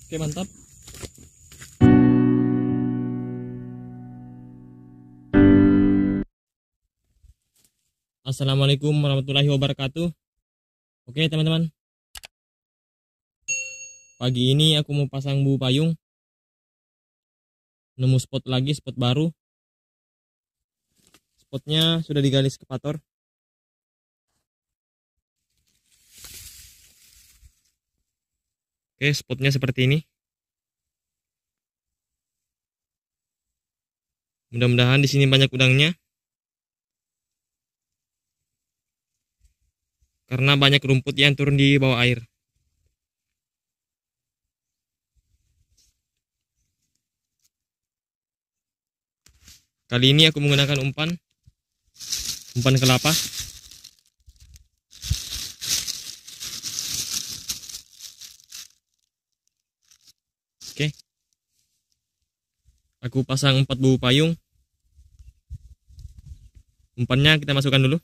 Oke, mantap. Assalamualaikum warahmatullahi wabarakatuh. Oke teman-teman, pagi ini aku mau pasang bubu payung. Nemu spot lagi, spot baru. Spotnya sudah digali ekskavator. Oke, spotnya seperti ini. Mudah-mudahan di sini banyak udangnya. Karena banyak rumput yang turun di bawah air. Kali ini aku menggunakan umpan kelapa. Oke. Aku pasang 4 bubu payung. Umpannya kita masukkan dulu.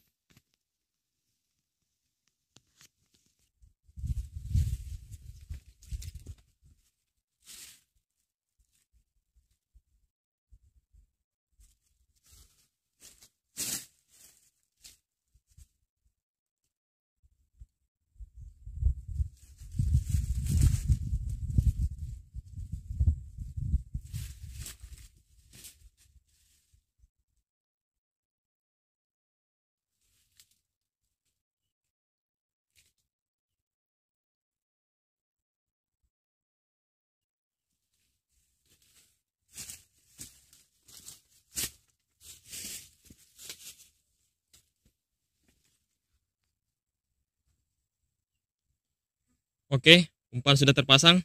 Oke, umpan sudah terpasang.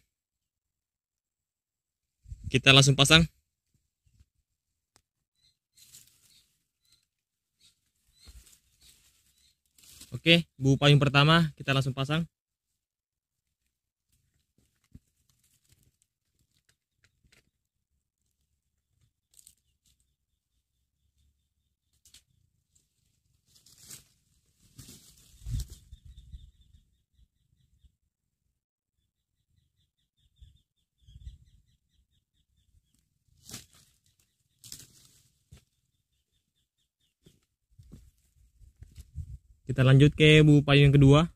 Kita langsung pasang. Oke, bubu payung pertama kita langsung pasang. Kita lanjut ke bubu payung yang kedua.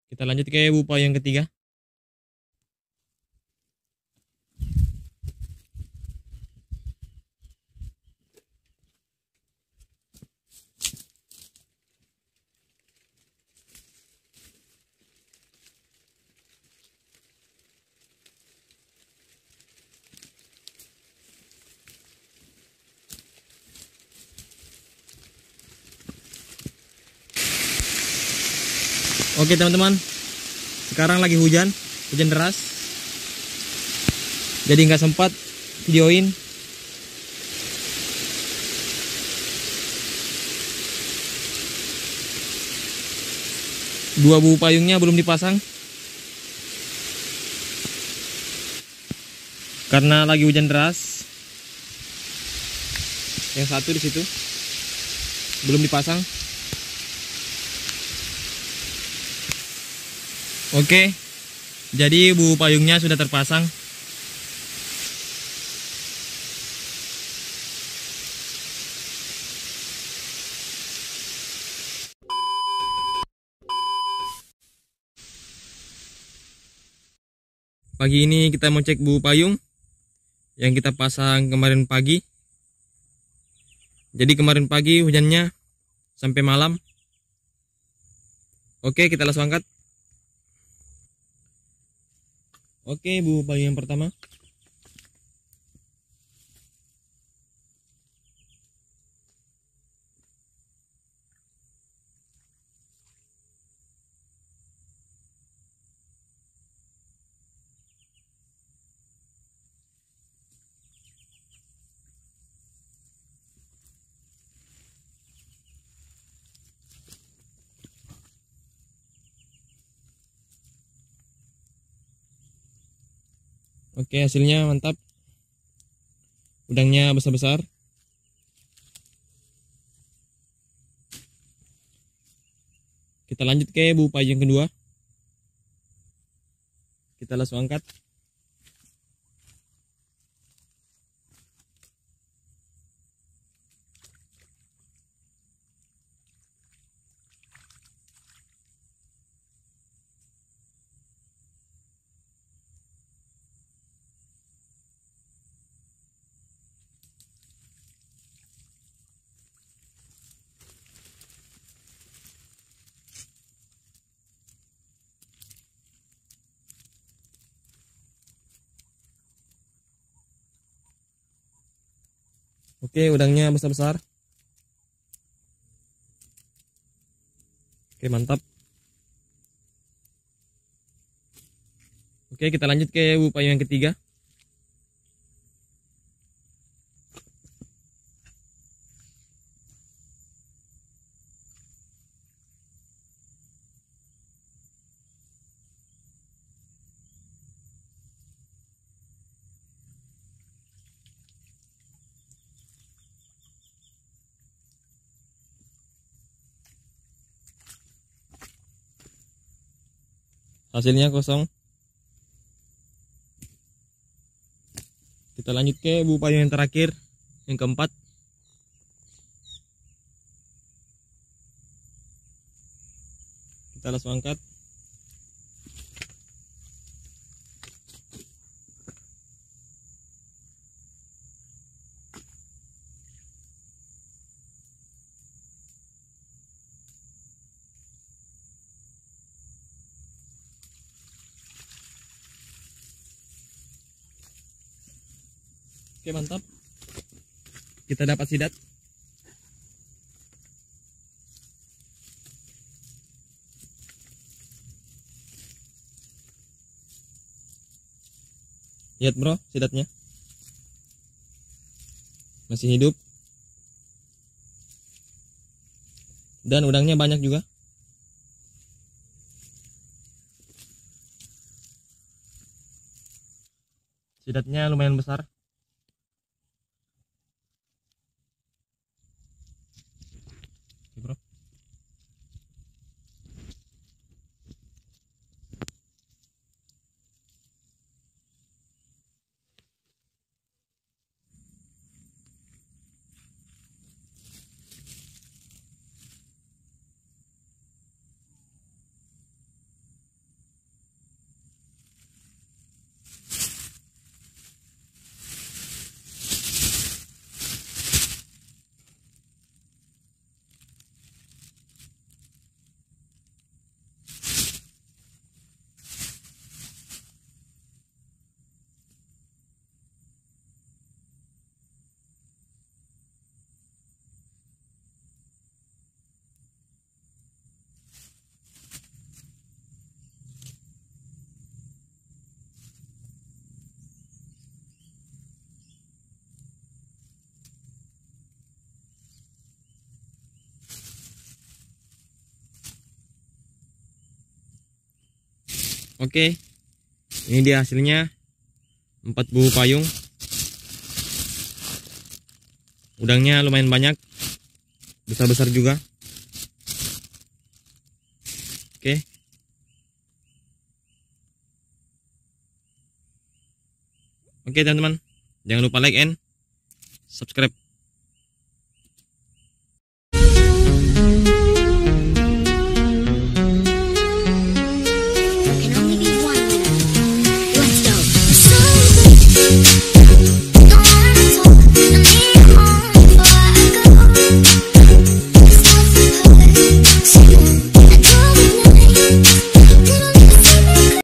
Kita lanjut ke bubu payung yang ketiga. Oke teman-teman, sekarang lagi hujan deras, jadi nggak sempat videoin. Dua bubu payungnya belum dipasang karena lagi hujan deras. Yang satu di situ belum dipasang. Oke, jadi bubu payungnya sudah terpasang. Pagi ini kita mau cek bubu payung yang kita pasang kemarin pagi. Jadi kemarin pagi hujannya sampai malam. Oke, kita langsung angkat. Oke, bubu payung yang pertama. Oke, hasilnya mantap. Udangnya besar-besar. Kita lanjut ke Bu Payung kedua. Kita langsung angkat. Oke, udangnya besar-besar. Oke, mantap. Oke, kita lanjut ke Bu Payung yang ketiga. Hasilnya kosong. Kita lanjut ke Bu Payung yang terakhir, yang keempat. Kita langsung angkat. Oke, mantap. Kita dapat sidat. Lihat bro, sidatnya masih hidup. Dan udangnya banyak juga. Sidatnya lumayan besar. Oke, bro. Oke, ini dia hasilnya 4 buah payung. Udangnya lumayan banyak, besar-besar juga. Oke. Oke teman-teman, jangan lupa like and subscribe.